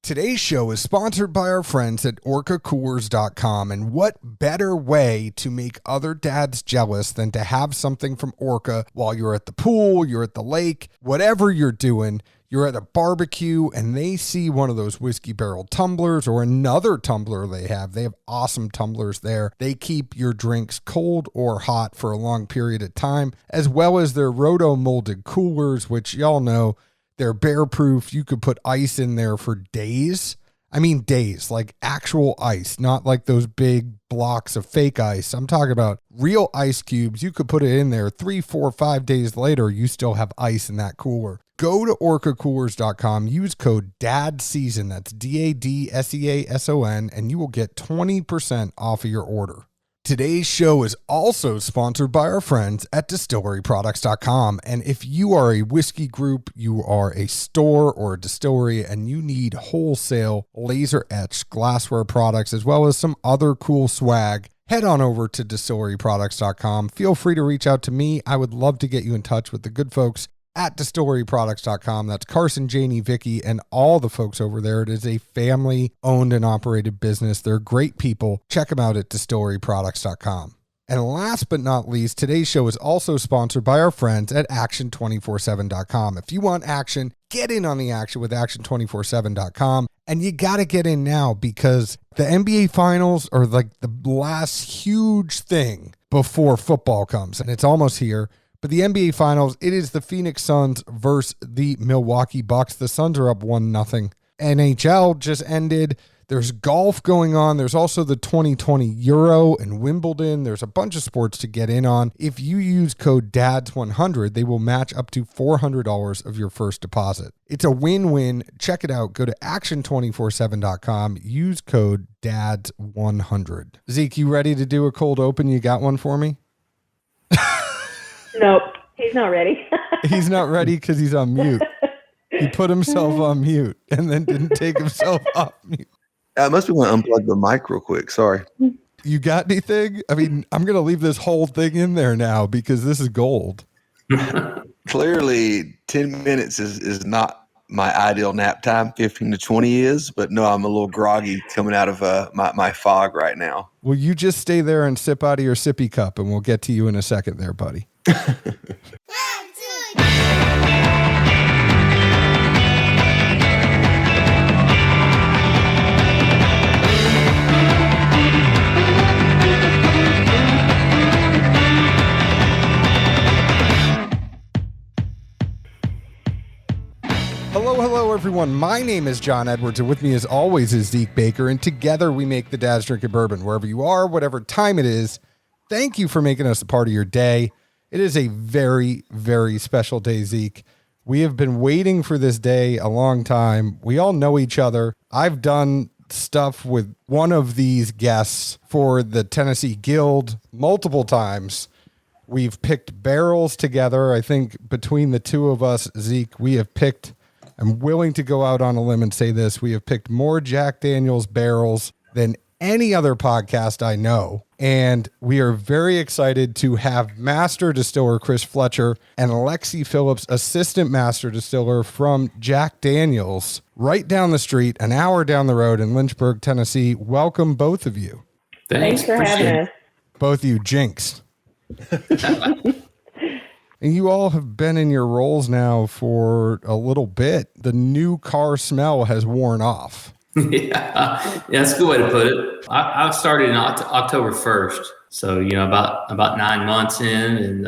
Today's show is sponsored by our friends at orcacoolers.com, and what better way to make other dads jealous than to have something from Orca while you're at the pool, you're at the lake, whatever you're doing, you're at a barbecue, and they see one of those whiskey barrel tumblers or another tumbler they have. They have awesome tumblers there. They keep your drinks cold or hot for a long period of time, as well as their roto-molded coolers, which y'all know, they're bear proof. You could put ice in there for days. I mean days, like actual ice, not like those big blocks of fake ice. I'm talking about real ice cubes. You could put it in there 3, 4, 5 days later. You still have ice in that cooler. Go to orcacoolers.com. Use code DADSEASON. That's DADSEASON, and you will get 20% off of your order. Today's show is also sponsored by our friends at distilleryproducts.com. And if you are a whiskey group, you are a store or a distillery, and you need wholesale laser etched glassware products, as well as some other cool swag, head on over to distilleryproducts.com. Feel free to reach out to me. I would love to get you in touch with the good folks at distilleryproducts.com. That's Carson, Janie, Vicky, and all the folks over there. It is a family owned and operated business. They're great people. Check them out at distilleryproducts.com. And last but not least, today's show is also sponsored by our friends at action247.com. If you want action, get in on the action with action247.com. And you got to get in now, because the NBA finals are like the last huge thing before football comes, and it's almost here. But the NBA Finals, it is the Phoenix Suns versus the Milwaukee Bucks. The Suns are up 1-0. NHL just ended. There's golf going on. There's also the 2020 Euro and Wimbledon. There's a bunch of sports to get in on. If you use code DADS100, they will match up to $400 of your first deposit. It's a win-win. Check it out. Go to action247.com. Use code DADS100. Zeke, you ready to do a cold open? You got one for me? Nope, he's not ready. He's not ready because he's on mute. He put himself on mute and then didn't take himself off mute. I must be going to unplug the mic real quick. Sorry. You got anything? I mean, I'm going to leave this whole thing in there now because this is gold. Clearly, 10 minutes is not my ideal nap time. 15 to 20 is, but no, I'm a little groggy coming out of my fog right now. Well, you just stay there and sip out of your sippy cup, and we'll get to you in a second there, buddy. Hello, everyone. My name is John Edwards, and with me, as always, is Zeke Baker, and together we make the Dad's Drinking Bourbon. Wherever you are, whatever time it is, thank you for making us a part of your day. It is a very, very special day, Zeke. We have been waiting for this day a long time. We all know each other. I've done stuff with one of these guests for the Tennessee Guild multiple times. We've picked barrels together. I think between the two of us, Zeke, we have picked, I'm willing to go out on a limb and say this, we have picked more Jack Daniel's barrels than any other podcast I know. And we are very excited to have Master Distiller Chris Fletcher and Lexie Phillips, Assistant Master Distiller from Jack Daniel's, right down the street, an hour down the road in Lynchburg, Tennessee. Welcome, both of you. Thanks for having us. Both of you, jinx. And you all have been in your roles now for a little bit. The new car smell has worn off. Yeah, that's a good way to put it. I started in October 1st, so about 9 months in, and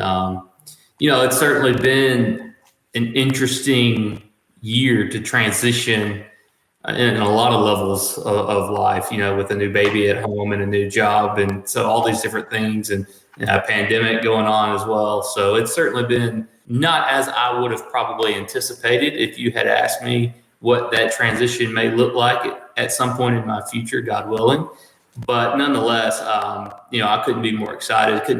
it's certainly been an interesting year to transition in a lot of levels of life. With a new baby at home and a new job, and so all these different things, and a pandemic going on as well. So it's certainly been not as I would have probably anticipated if you had asked me what that transition may look like at some point in my future, God willing. But nonetheless, I couldn't be more excited. To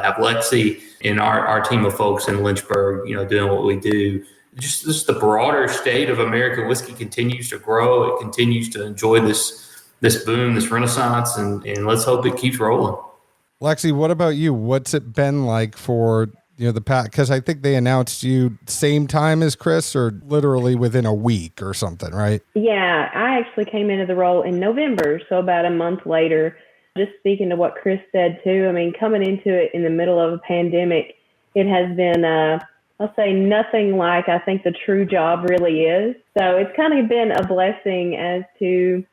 have Lexie and our team of folks in Lynchburg, doing what we do. Just the broader state of American whiskey continues to grow. It continues to enjoy this boom, this renaissance, and let's hope it keeps rolling. Lexie, what about you? What's it been like for because I think they announced you same time as Chris or literally within a week or something, right? Yeah, I actually came into the role in November, so about a month later. Just speaking to what Chris said too, I mean, coming into it in the middle of a pandemic, it has been, I'll say nothing like I think the true job really is. So it's kind of been a blessing as to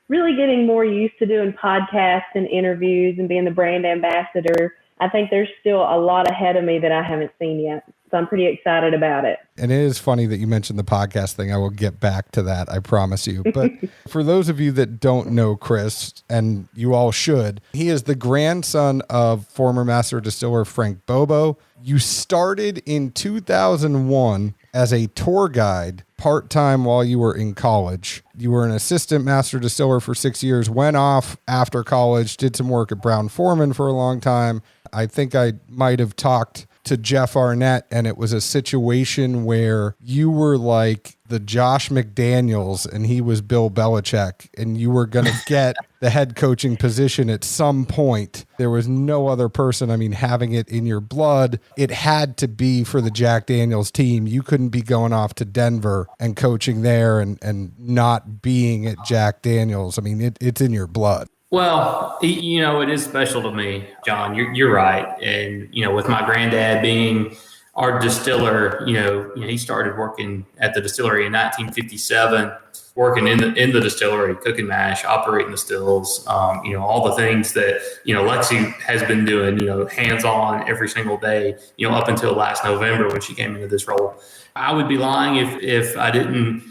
really getting more used to doing podcasts and interviews and being the brand ambassador. I think there's still a lot ahead of me that I haven't seen yet. So I'm pretty excited about it. And it is funny that you mentioned the podcast thing. I will get back to that, I promise you. But for those of you that don't know Chris, and you all should, he is the grandson of former master distiller Frank Bobo. You started in 2001 as a tour guide part-time while you were in college. You were an assistant master distiller for 6 years, went off after college, did some work at Brown-Forman for a long time. I think I might have talked to Jeff Arnett, and it was a situation where you were like the Josh McDaniels and he was Bill Belichick, and you were going to get the head coaching position at some point. There was no other person, having it in your blood. It had to be for the Jack Daniels team. You couldn't be going off to Denver and coaching there and not being at Jack Daniels. It's in your blood. Well, it is special to me, John. You're right. And, with my granddad being our distiller, he started working at the distillery in 1957, working in the distillery, cooking mash, operating the stills, all the things that, Lexie has been doing, hands-on every single day, up until last November when she came into this role. I would be lying if I didn't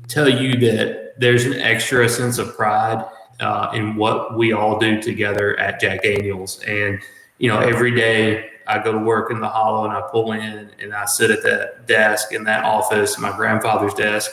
tell you that there's an extra sense of pride in what we all do together at Jack Daniels. And, every day I go to work in the hollow and I pull in and I sit at that desk in that office, my grandfather's desk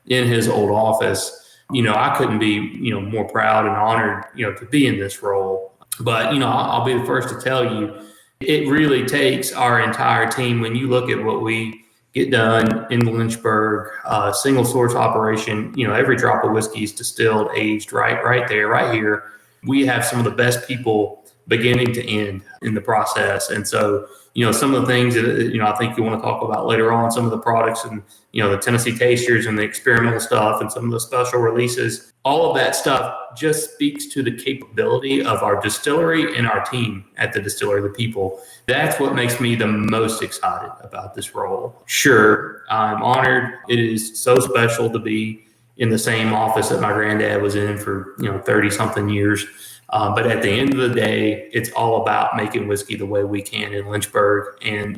in his old office. I couldn't be, more proud and honored, to be in this role. But, I'll be the first to tell you, it really takes our entire team. When you look at what we get done in Lynchburg, single source operation, every drop of whiskey is distilled, aged right there, right here. We have some of the best people beginning to end in the process. And so, some of the things that, I think you want to talk about later on, some of the products and, the Tennessee Tasters and the experimental stuff and some of the special releases, all of that stuff just speaks to the capability of our distillery and our team at the distillery, the people. That's what makes me the most excited about this role. Sure, I'm honored. It is so special to be in the same office that my granddad was in for, 30 something years. But at the end of the day, it's all about making whiskey the way we can in Lynchburg. And,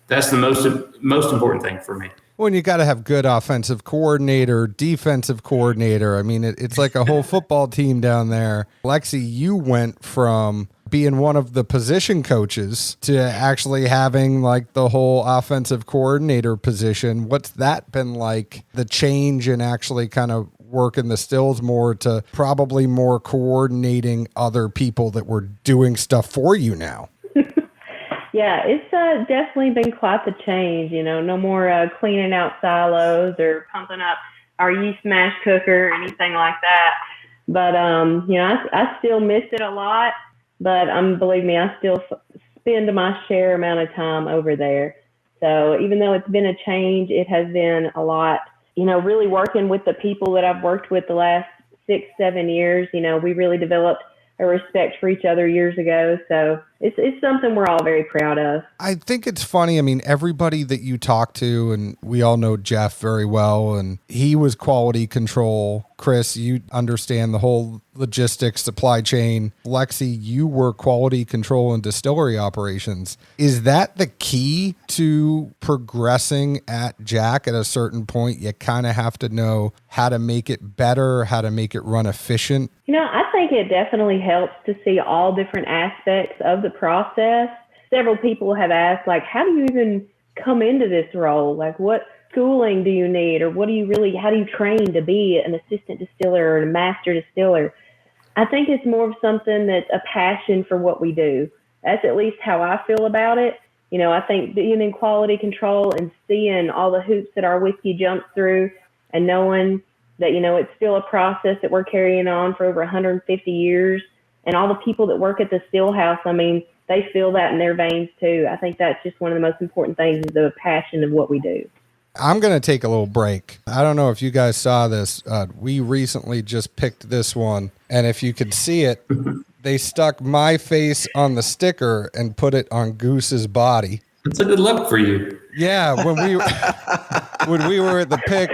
that's the most important thing for me. Well, and you got to have good offensive coordinator, defensive coordinator. It's like a whole football team down there. Lexie, you went from being one of the position coaches to actually having like the whole offensive coordinator position. What's that been like, the change in actually kind of working the stills more to probably more coordinating other people that were doing stuff for you now? Yeah, it's definitely been quite the change. No more cleaning out silos or pumping up our yeast mash cooker or anything like that. But, I still miss it a lot. But believe me, I still spend my share amount of time over there. So even though it's been a change, it has been a lot, really working with the people that I've worked with the last 6-7 years. We really developed a respect for each other years ago. So it's something we're all very proud of. I think it's funny. Everybody that you talk to, and we all know Jeff very well, and he was quality control. Chris, you understand the whole logistics, supply chain. Lexie, you were quality control and distillery operations. Is that the key to progressing at Jack? At a certain point, you kind of have to know how to make it better, how to make it run efficient. I think it definitely helps to see all different aspects of the process. Several people have asked, how do you even come into this role? What schooling do you need, or how do you train to be an assistant distiller or a master distiller? I think it's more of something that's a passion for what we do. That's at least how I feel about it. I think being in quality control and seeing all the hoops that our whiskey jumps through and knowing that, it's still a process that we're carrying on for over 150 years. And all the people that work at the still house, they feel that in their veins too. I think that's just one of the most important things, is the passion of what we do. I'm going to take a little break. I don't know if you guys saw this. We recently just picked this one, and if you could see it, they stuck my face on the sticker and put it on Goose's body. It's a good look for you. Yeah, when we were at the pick,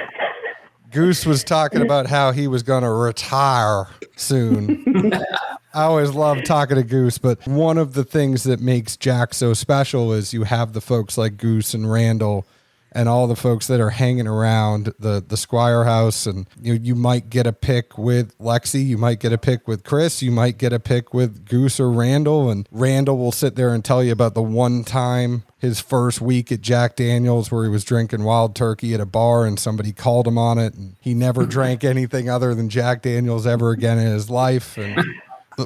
Goose was talking about how he was going to retire soon. I always love talking to Goose, but one of the things that makes Jack so special is you have the folks like Goose and Randall and all the folks that are hanging around the Squire house. And you might get a pick with Lexie, you might get a pick with Chris, you might get a pick with Goose or Randall, and Randall will sit there and tell you about the one time his first week at Jack Daniel's where he was drinking wild turkey at a bar and somebody called him on it, and he never drank anything other than Jack Daniel's ever again in his life. And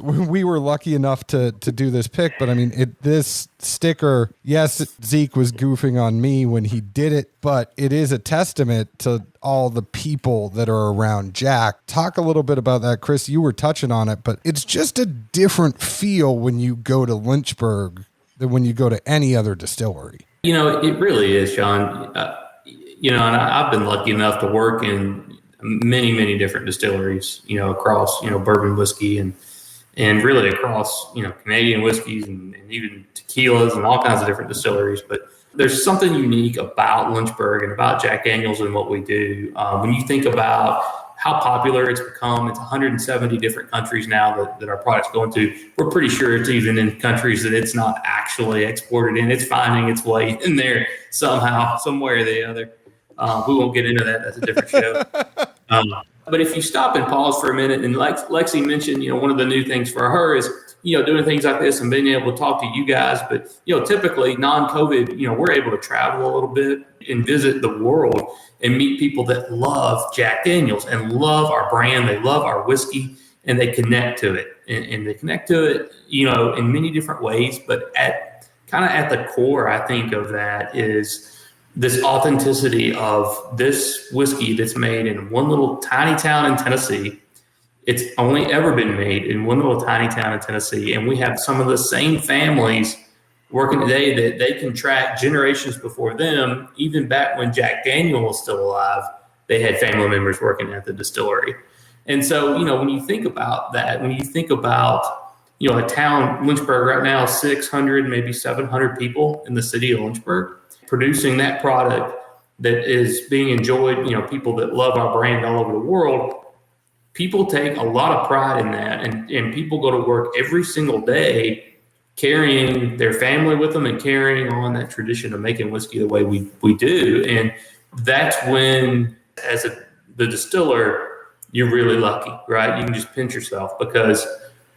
we were lucky enough to do this pick, but I mean, this sticker, yes, Zeke was goofing on me when he did it, but it is a testament to all the people that are around Jack. Talk a little bit about that, Chris. You were touching on it, but it's just a different feel when you go to Lynchburg than when you go to any other distillery. It really is, Sean. And I've been lucky enough to work in many, many different distilleries, across, bourbon whiskey and really across, Canadian whiskeys and even tequilas and all kinds of different distilleries. But there's something unique about Lynchburg and about Jack Daniel's and what we do. When you think about how popular it's become, it's 170 different countries now that our products go into. We're pretty sure it's even in countries that it's not actually exported in. It's finding its way in there somehow, somewhere or the other. We won't get into that. That's a different show. But if you stop and pause for a minute, and Lexie mentioned, one of the new things for her is, doing things like this and being able to talk to you guys. But, typically non-COVID, we're able to travel a little bit and visit the world and meet people that love Jack Daniel's and love our brand. They love our whiskey and they connect to it. And they connect to it, in many different ways. But at the core, I think, of that is this authenticity of this whiskey that's made in one little tiny town in Tennessee. It's only ever been made in one little tiny town in Tennessee. And we have some of the same families working today that they can track generations before them. Even back when Jack Daniel was still alive, they had family members working at the distillery. And so, when you think about that, when you think about, a town, Lynchburg right now, 600, maybe 700 people in the city of Lynchburg, producing that product that is being enjoyed, people that love our brand all over the world, people take a lot of pride in that. And people go to work every single day carrying their family with them and carrying on that tradition of making whiskey the way we do. And that's when, as the distiller, you're really lucky, right? You can just pinch yourself because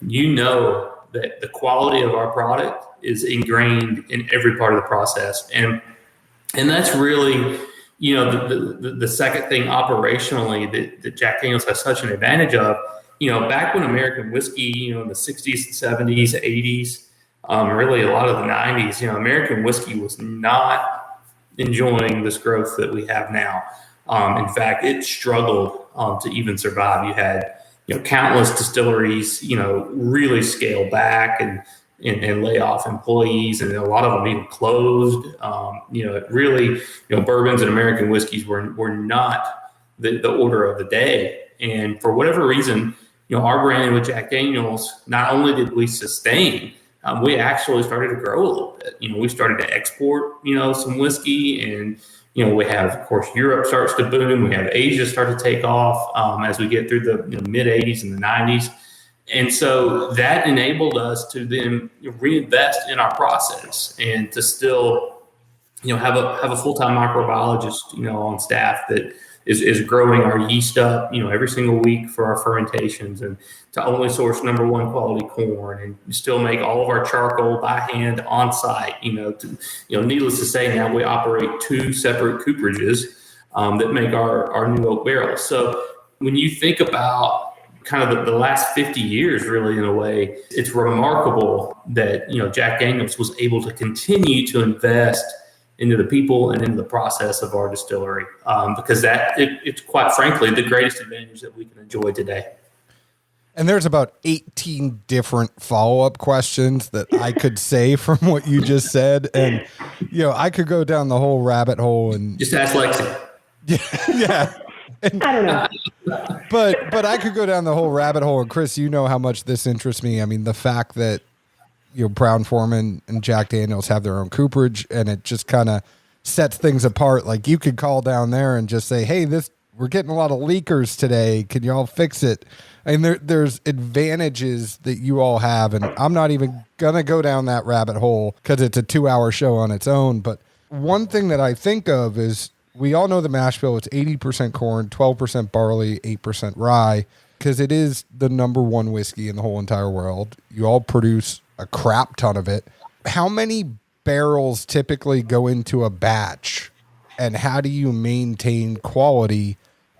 that the quality of our product is ingrained in every part of the process. And that's really, the second thing operationally that Jack Daniel's has such an advantage of. Back when American whiskey, in the 60s, 70s, 80s, really a lot of the 90s, American whiskey was not enjoying this growth that we have now. In fact, it struggled to even survive. You had, countless distilleries, really scale back and lay off employees, and a lot of them even closed. It really, bourbons and American whiskeys were not the order of the day. And for whatever reason, our brand with Jack Daniel's, not only did we sustain, we actually started to grow a little bit. We started to export, some whiskey, and we have, of course, Europe starts to boom. We have Asia start to take off as we get through the mid 80s and the 90s. And so that enabled us to then reinvest in our process and to still, have a full-time microbiologist, on staff that is growing our yeast up, every single week for our fermentations, and to only source number one quality corn, and still make all of our charcoal by hand on site. Needless to say, now we operate 2 separate cooperages that make our new oak barrels. So when you think about kind of the last 50 years, really, in a way, it's remarkable that, Jack Daniel's was able to continue to invest into the people and into the process of our distillery, because it's quite frankly the greatest advantage that we can enjoy today. And there's about 18 different follow-up questions that I could say from what you just said. And, I could go down the whole rabbit hole and just ask Lexie. Yeah. And, I don't know. But I could go down the whole rabbit hole. And Chris, you know how much this interests me. I mean, the fact that, Brown-Forman and Jack Daniels have their own cooperage, and it just kind of sets things apart. Like, you could call down there and just say, hey, we're getting a lot of leakers today. Can you all fix it? I mean, there's advantages that you all have, and I'm not even going to go down that rabbit hole because it's a 2-hour show on its own. But one thing that I think of is we all know the mash bill. It's 80% corn, 12% barley, 8% rye, because it is the number one whiskey in the whole entire world. You all produce a crap ton of it. How many barrels typically go into a batch, and how do you maintain quality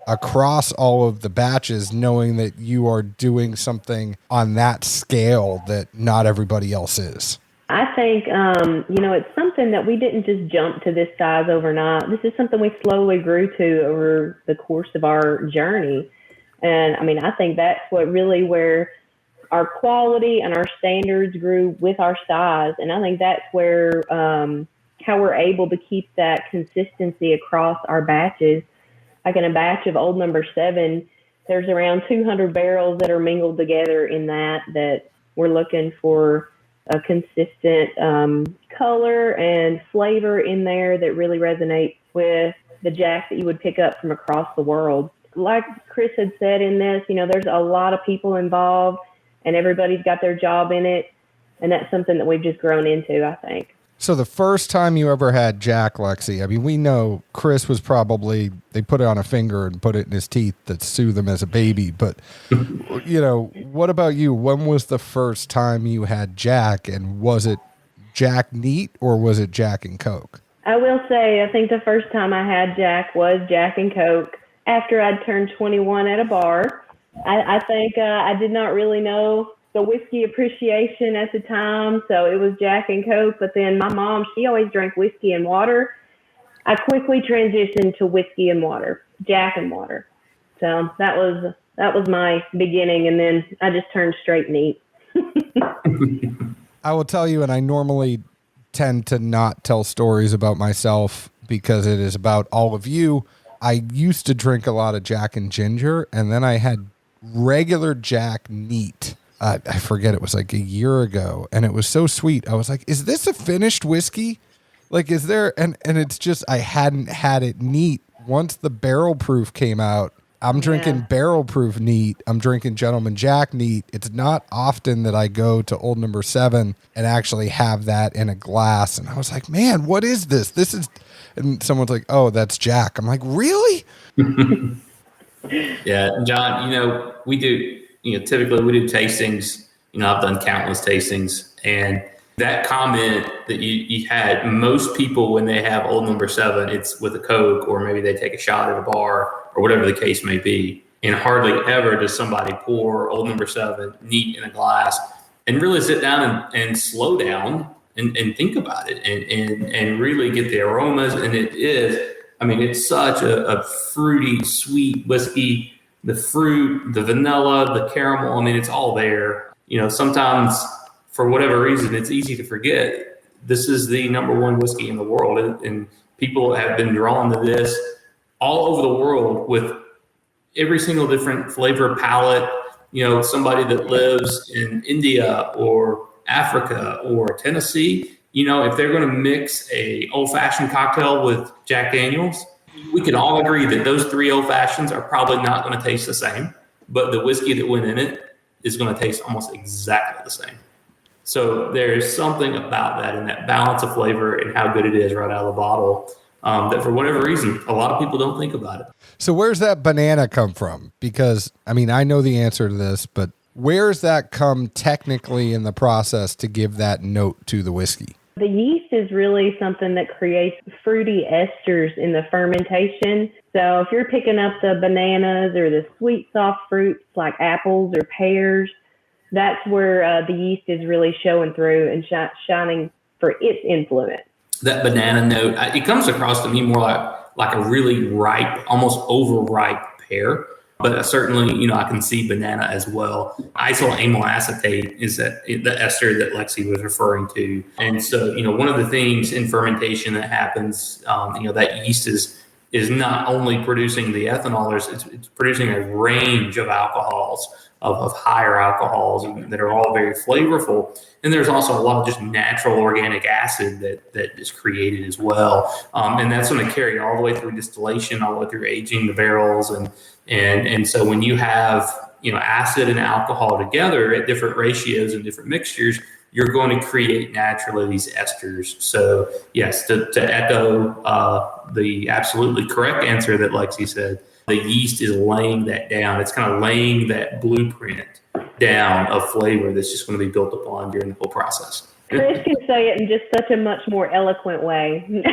across all of the batches, knowing that you are doing something on that scale that not everybody else is? I think, it's something that we didn't just jump to this size overnight. This is something we slowly grew to over the course of our journey. And I think that's where our quality and our standards grew with our size. And I think that's where, how we're able to keep that consistency across our batches. Like in a batch of Old Number 7, there's around 200 barrels that are mingled together in that we're looking for a consistent color and flavor in there that really resonates with the Jack that you would pick up from across the world. Like Chris had said in this, there's a lot of people involved and everybody's got their job in it. And that's something that we've just grown into, I think. So the first time you ever had Jack, Lexie, we know Chris was probably, they put it on a finger and put it in his teeth to soothe him as a baby. But, what about you? When was the first time you had Jack, and was it Jack neat or was it Jack and Coke? I will say, I think the first time I had Jack was Jack and Coke after I'd turned 21 at a bar. I think I did not really know the whiskey appreciation at the time, so it was Jack and Coke. But then my mom, she always drank whiskey and water. I quickly transitioned to whiskey and water, Jack and water. So that was my beginning, and then I just turned straight neat. I will tell you, and I normally tend to not tell stories about myself because it is about all of you. I used to drink a lot of Jack and ginger, and then I had regular Jack neat. I forget, it was like a year ago, and it was so sweet. I was like, is this a finished whiskey? Like, is there, and it's just, I hadn't had it neat. Once the barrel proof came out, I'm drinking barrel proof neat. I'm drinking Gentleman Jack neat. It's not often that I go to Old Number 7 and actually have that in a glass. And I was like, man, what is this? This is, and someone's like, oh, that's Jack. I'm like, really? Yeah, John, we do, typically we do tastings. I've done countless tastings, and that comment that you had, most people, when they have Old Number 7, it's with a Coke, or maybe they take a shot at a bar, or whatever the case may be. And hardly ever does somebody pour Old Number 7 neat in a glass and really sit down and slow down and think about it and really get the aromas. And it's such a fruity, sweet whiskey. The fruit, the vanilla, the caramel, it's all there. Sometimes for whatever reason, it's easy to forget this is the number one whiskey in the world. And people have been drawn to this all over the world with every single different flavor palette. Somebody that lives in India or Africa or Tennessee, if they're going to mix a old-fashioned cocktail with Jack Daniels, we can all agree that those 3 old fashions are probably not going to taste the same, but the whiskey that went in it is going to taste almost exactly the same. So there's something about that and that balance of flavor and how good it is right out of the bottle that for whatever reason, a lot of people don't think about it. So where's that banana come from? Because, I know the answer to this, but where's that come technically in the process to give that note to the whiskey? The yeast is really something that creates fruity esters in the fermentation. So if you're picking up the bananas or the sweet, soft fruits like apples or pears, that's where the yeast is really showing through and shining for its influence. That banana note, it comes across to me more like a really ripe, almost overripe pear. But certainly, I can see banana as well. Isoamyl acetate is the ester that Lexie was referring to. And so, one of the things in fermentation that happens, that yeast is not only producing the ethanol, it's producing a range of alcohols, of higher alcohols that are all very flavorful. And there's also a lot of just natural organic acid that is created as well. And that's going to carry all the way through distillation, all the way through aging the barrels. And so when you have, acid and alcohol together at different ratios and different mixtures, you're going to create naturally these esters. So yes, to echo the absolutely correct answer that Lexie said, the yeast is laying that down. It's kind of laying that blueprint down of flavor that's just going to be built upon during the whole process. Chris can say it in just such a much more eloquent way.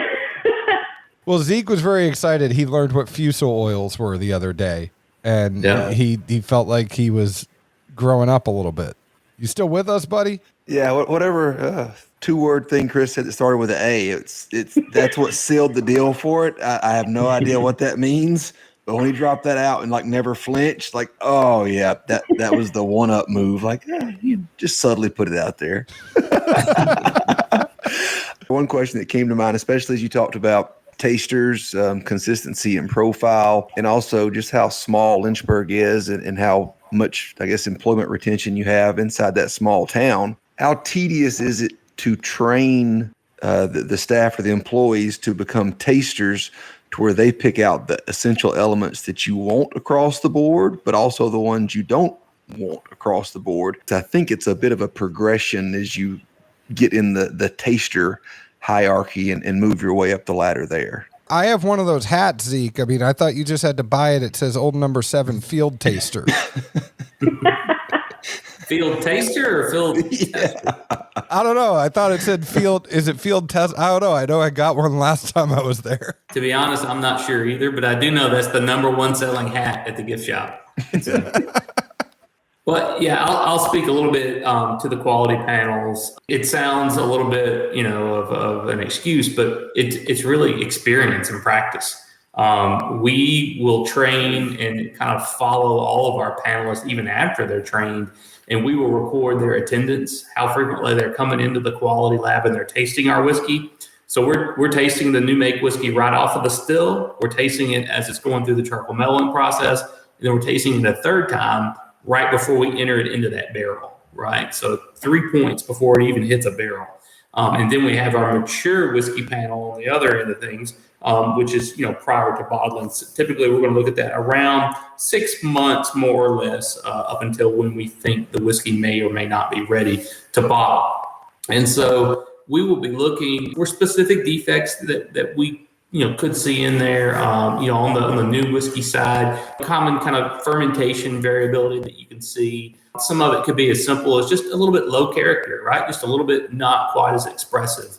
Well, Zeke was very excited. He learned what fusel oils were the other day, and he felt like he was growing up a little bit. You still with us, buddy? Yeah, whatever 2-word thing Chris said that started with an A. It's that's what sealed the deal for it. I have no idea what that means, but when he dropped that out and never flinched, oh yeah, that was the 1-up move. You just subtly put it out there. One question that came to mind, especially as you talked about tasters, consistency and profile, and also just how small Lynchburg is and how much, I guess, employment retention you have inside that small town. How tedious is it to train the staff or the employees to become tasters to where they pick out the essential elements that you want across the board, but also the ones you don't want across the board? So I think it's a bit of a progression as you get in the taster hierarchy and move your way up the ladder there. I have one of those hats, Zeke. I mean, I thought you just had to buy it. It says old number 7 field taster. Field taster or field tester? I don't know. I thought it said field. Is it field test? I don't know. I know I got one last time I was there. To be honest, I'm not sure either, but I do know that's the number 1 selling hat at the gift shop. But yeah, I'll speak a little bit to the quality panels. It sounds a little bit, of an excuse, but it's really experience and practice. We will train and kind of follow all of our panelists even after they're trained, and we will record their attendance, how frequently they're coming into the quality lab and they're tasting our whiskey. So we're tasting the new make whiskey right off of the still. We're tasting it as it's going through the charcoal mellowing process, and then we're tasting it a third time right before we enter it into that barrel, right? So 3 points before it even hits a barrel. And then we have our mature whiskey panel on the other end of things, which is, prior to bottling. So typically, we're going to look at that around 6 months, more or less, up until when we think the whiskey may or may not be ready to bottle. And so we will be looking for specific defects that we could see in there, on the new whiskey side, common kind of fermentation variability that you can see. Some of it could be as simple as just a little bit low character, right? Just a little bit not quite as expressive,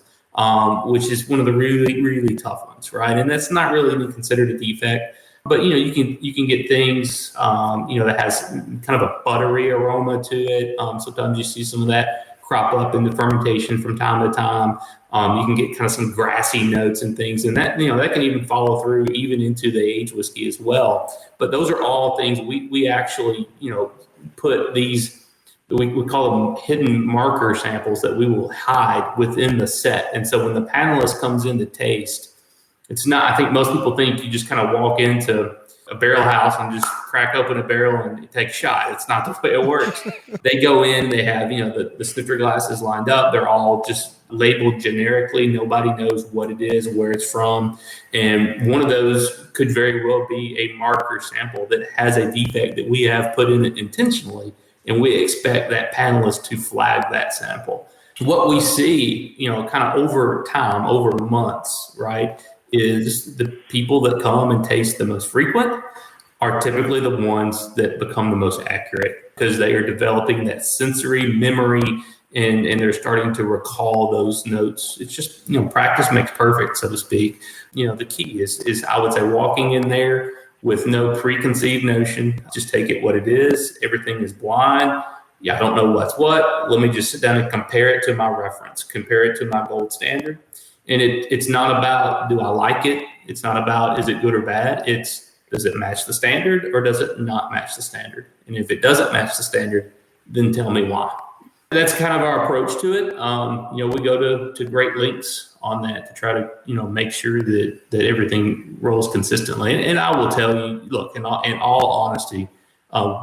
which is one of the really, really tough ones, right? And that's not really even considered a defect. But, you can get things, that has kind of a buttery aroma to it. Sometimes you see some of that crop up in the fermentation from time to time. You can get kind of some grassy notes and things, and that that can even follow through even into the aged whiskey as well. But those are all things we actually put these, we call them hidden marker samples that we will hide within the set. And so when the panelist comes in to taste, it's not, I think most people think you just kind of walk into a barrel house and just crack open a barrel and take a shot. It's not the way it works. They go in, they have, the snifter glasses lined up. They're all just labeled generically. Nobody knows what it is, where it's from. And one of those could very well be a marker sample that has a defect that we have put in it intentionally. And we expect that panelist to flag that sample. What we see, kind of over time, over months, right, is the people that come and taste the most frequent are typically the ones that become the most accurate because they are developing that sensory memory and they're starting to recall those notes. It's just, practice makes perfect, so to speak. The key is I would say walking in there with no preconceived notion. Just take it what it is. Everything is blind. I don't know what's what. Let me just sit down and compare it to my reference, compare it to my gold standard. And it's not about, do I like it? It's not about, is it good or bad? It's, Does it match the standard or does it not match the standard? And if it doesn't match the standard, then tell me why. That's kind of our approach to it. We go to great lengths on that to try to, make sure that everything rolls consistently. And I will tell you, look, in all honesty,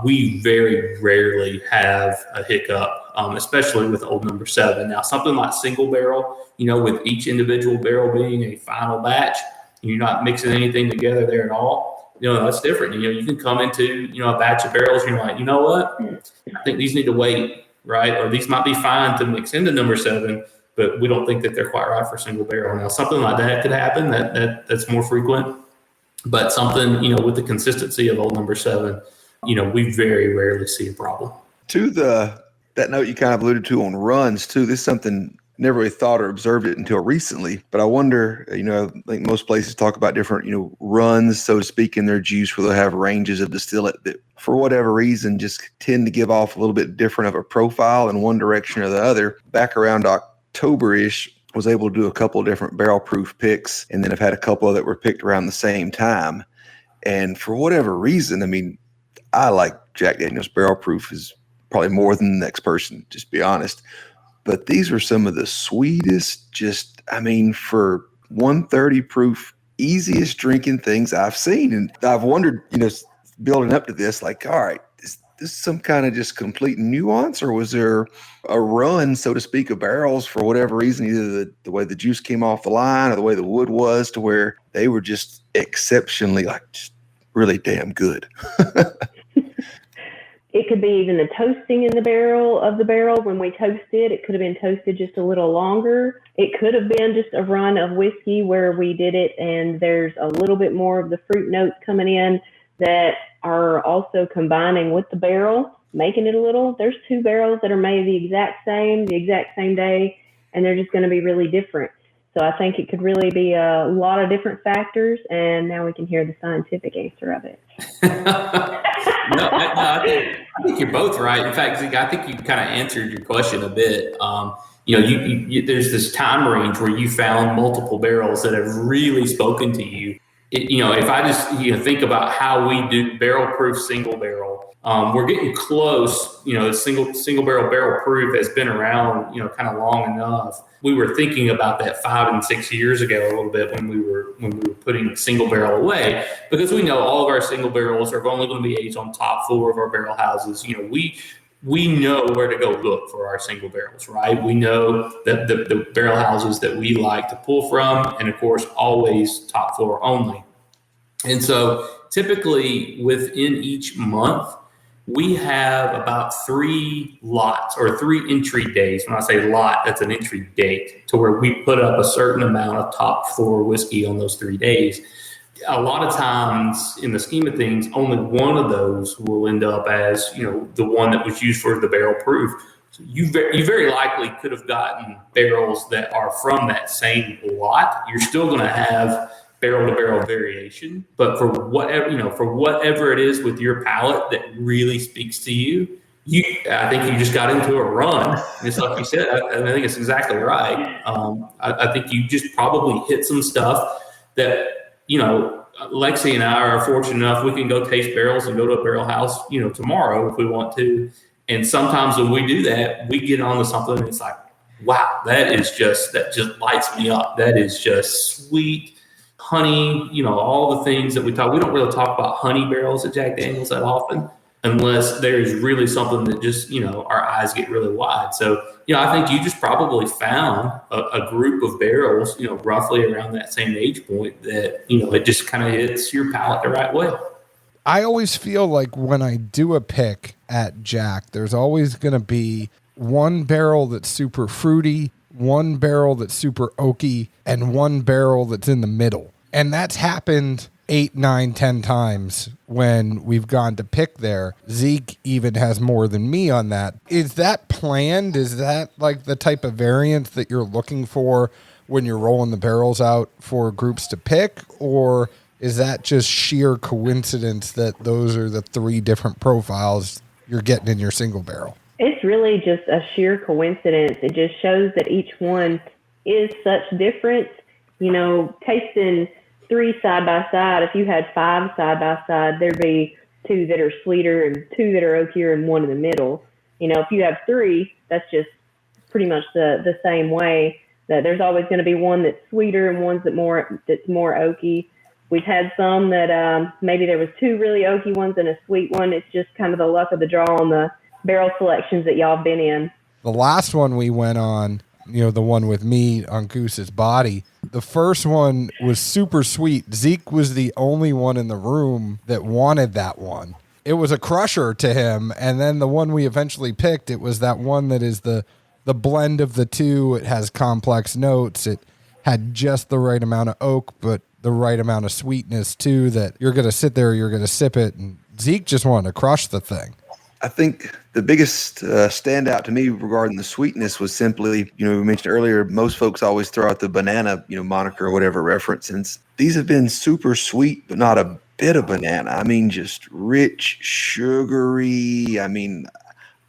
we very rarely have a hiccup, especially with Old Number 7. Now, something like single barrel, with each individual barrel being a final batch, you're not mixing anything together there at all. That's different. You can come into, a batch of barrels and you're like, you know what? I think these need to wait, right? Or these might be fine to mix into Number 7, but we don't think that they're quite right for single barrel. Now, something like that could happen. That's more frequent. But something, with the consistency of Old Number 7, we very rarely see a problem. To that note you kind of alluded to on runs too, this is something never really thought or observed it until recently. But I wonder, I think most places talk about different, runs, so to speak, in their juice where they'll have ranges of distillate that for whatever reason just tend to give off a little bit different of a profile in one direction or the other. Back around October-ish, was able to do a couple of different barrel proof picks, and then I've had a couple that were picked around the same time. And for whatever reason, I like Jack Daniel's barrel proof is probably more than the next person, just be honest. But these were some of the sweetest, for 130 proof, easiest drinking things I've seen. And I've wondered, building up to this, like, all right, is this some kind of just complete nuance, or was there a run, so to speak, of barrels for whatever reason, either the way the juice came off the line or the way the wood was, to where they were just exceptionally, just really damn good? It could be even the toasting in the barrel when we toasted. It could have been toasted just a little longer. It could have been just a run of whiskey where we did it and there's a little bit more of the fruit notes coming in that are also combining with the barrel, making it a little. There's 2 barrels that are made the exact same day, and they're just going to be really different. So I think it could really be a lot of different factors, and now we can hear the scientific answer of it. I think you're both right. In fact, I think you kind of answered your question a bit. There's this time range where you found multiple barrels that have really spoken to you. If I just think about how we do barrel proof single barrel, we're getting close. Single barrel proof has been around, kind of long enough. We were thinking about that 5 and 6 years ago a little bit when we were putting single barrel away, because we know all of our single barrels are only going to be aged on top floor of our barrel houses. We know where to go look for our single barrels, right? We know that the barrel houses that we like to pull from, and of course, always top floor only. And so typically within each month, we have about 3 lots or 3 entry days. When I say lot, that's an entry date, to where we put up a certain amount of top floor whiskey on those 3 days. A lot of times in the scheme of things, only one of those will end up as, the one that was used for the barrel proof. So you very likely could have gotten barrels that are from that same lot. You're still going to have barrel to barrel variation, but for whatever it is with your palate that really speaks to you, I think you just got into a run. Just like you said, I think it's exactly right. I think you just probably hit some stuff that, Lexie and I are fortunate enough, we can go taste barrels and go to a barrel house, tomorrow if we want to. And sometimes when we do that, we get onto something and it's like, wow, that just lights me up. That is just sweet. Honey, all the things that we don't really talk about honey barrels at Jack Daniel's that often, unless there's really something that just, our eyes get really wide. So, I think you just probably found a group of barrels, roughly around that same age point that, it just kind of hits your palate the right way. I always feel like when I do a pick at Jack, there's always going to be one barrel that's super fruity, one barrel that's super oaky, and one barrel that's in the middle. And that's happened 8, 9, 10 times when we've gone to pick there. Zeke even has more than me on that. Is that planned? Is that like the type of variance that you're looking for when you're rolling the barrels out for groups to pick? Or is that just sheer coincidence that those are the 3 different profiles you're getting in your single barrel? It's really just a sheer coincidence. It just shows that each one is such difference. Tasting 3 side by side, if you had 5 side by side, there'd be 2 that are sweeter and 2 that are oakier and 1 in the middle. If you have 3, that's just pretty much the same way. That there's always going to be one that's sweeter and one's that's more oaky. We've had some that maybe there was 2 really oaky ones and a sweet one. It's just kind of the luck of the draw on the barrel selections that y'all have been in. The last one we went on, the one with me on Goose's body, the first one was super sweet. Zeke was the only one in the room that wanted that one. It was a crusher to him. And then the one we eventually picked, it was that one that is the blend of the two. It has complex notes. It had just the right amount of oak, but the right amount of sweetness too, that you're going to sit there, you're going to sip it. And Zeke just wanted to crush the thing. I think the biggest standout to me regarding the sweetness was simply, we mentioned earlier, most folks always throw out the banana, moniker or whatever reference. And these have been super sweet, but not a bit of banana. I mean, just rich, sugary. I mean,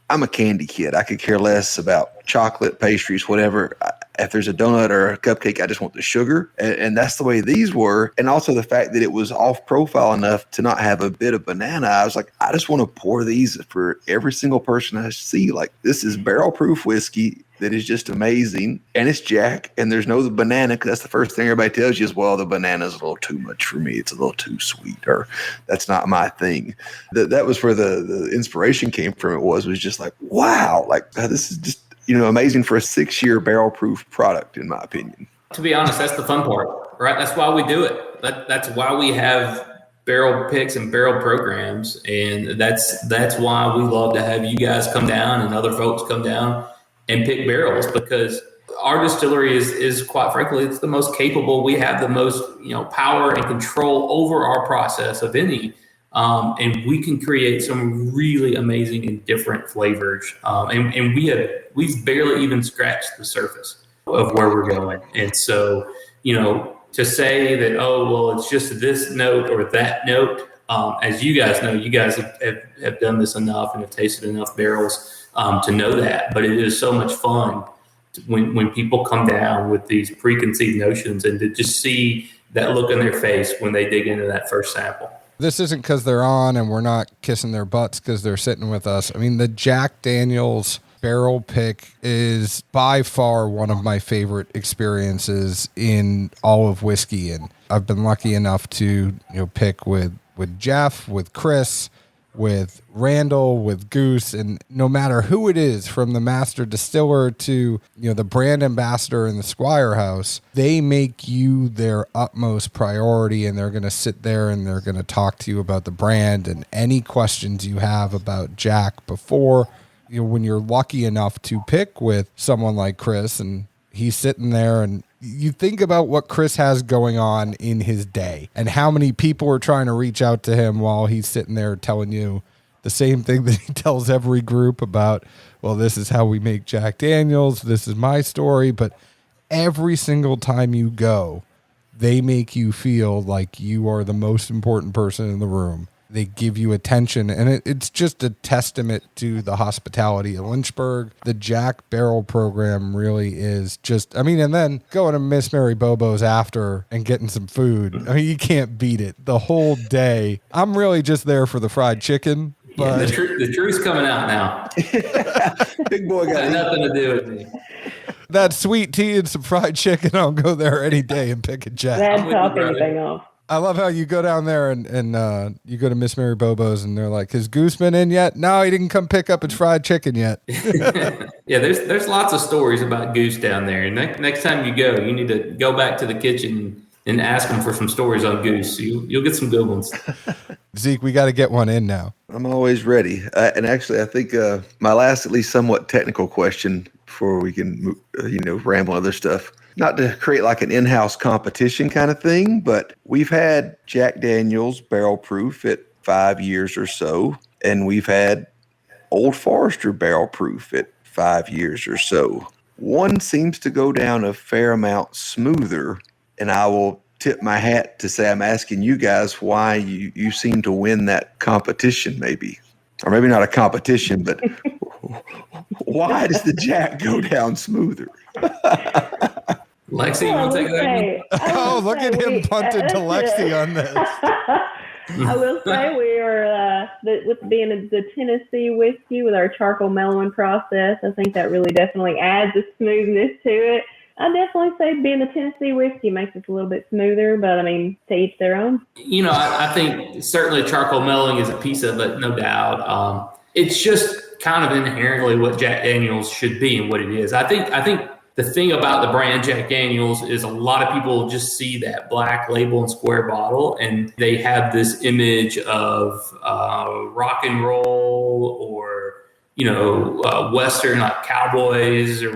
I'm a candy kid. I could care less about chocolate, pastries, whatever. If there's a donut or a cupcake, I just want the sugar. And that's the way these were. And also the fact that it was off profile enough to not have a bit of banana. I was like, I just want to pour these for every single person I see. Like, this is barrel proof whiskey that is just amazing. And it's Jack. And there's no banana, because that's the first thing everybody tells you is, well, the banana's a little too much for me. It's a little too sweet, or that's not my thing. That was where the inspiration came from. It was just like, wow, like this is just, amazing for a 6-year barrel proof product, in my opinion. To be honest, that's the fun part, right? That's why we do it. That's why we have barrel picks and barrel programs. And that's why we love to have you guys come down and other folks come down and pick barrels, because our distillery is quite frankly, it's the most capable. We have the most, power and control over our process of any. And we can create some really amazing and different flavors. And we've barely even scratched the surface of where we're going. And so, to say that, oh, well, it's just this note or that note, as you guys know, you guys have done this enough and have tasted enough barrels to know that. But it is so much fun when people come down with these preconceived notions and to just see that look on their face when they dig into that first sample. This isn't because they're on and we're not kissing their butts because they're sitting with us. I mean, the Jack Daniel's barrel pick is by far one of my favorite experiences in all of whiskey. And I've been lucky enough to, pick with Jeff, with Chris, with Randall, with Goose, and no matter who it is, from the master distiller to, the brand ambassador in the Squire House, they make you their utmost priority, and they're going to sit there and they're going to talk to you about the brand and any questions you have about Jack before, when you're lucky enough to pick with someone like Chris and he's sitting there and you think about what Chris has going on in his day and how many people are trying to reach out to him while he's sitting there telling you the same thing that he tells every group about, well, this is how we make Jack Daniels. This is my story. But every single time you go, they make you feel like you are the most important person in the room. They give you attention, and it's just a testament to the hospitality of Lynchburg. The Jack Barrel program really is just, and then going to Miss Mary Bobo's after and getting some food. You can't beat it. The whole day. I'm really just there for the fried chicken. But yeah, the truth's coming out now. Big boy got nothing to do with me. That sweet tea and some fried chicken, I'll go there any day and pick a Jack. Bad talk anything off. I love how you go down there and you go to Miss Mary Bobo's and they're like, "Has Goose been in yet?" No, he didn't come pick up his fried chicken yet. Yeah, there's lots of stories about Goose down there. And next time you go, you need to go back to the kitchen and ask them for some stories on Goose. You'll get some good ones. Zeke, we got to get one in now. I'm always ready. And actually, I think my last, at least somewhat technical question before we can, ramble other stuff. Not to create like an in-house competition kind of thing, but we've had Jack Daniel's barrel proof at 5 years or so, and we've had Old Forester barrel proof at 5 years or so. One seems to go down a fair amount smoother, and I will tip my hat to say I'm asking you guys why you seem to win that competition, maybe. Or maybe not a competition, but why does the Jack go down smoother? Lexie, you want to take that? Look at him punted to Lexie on this. I will say we are, with being the Tennessee whiskey with our charcoal mellowing process, I think that really definitely adds a smoothness to it. I definitely say being the Tennessee whiskey makes it a little bit smoother, but I mean, to each their own. I think certainly charcoal mellowing is a piece of it, no doubt. It's just kind of inherently what Jack Daniel's should be and what it is. I think the thing about the brand Jack Daniel's is a lot of people just see that black label and square bottle, and they have this image of rock and roll or Western, like cowboys or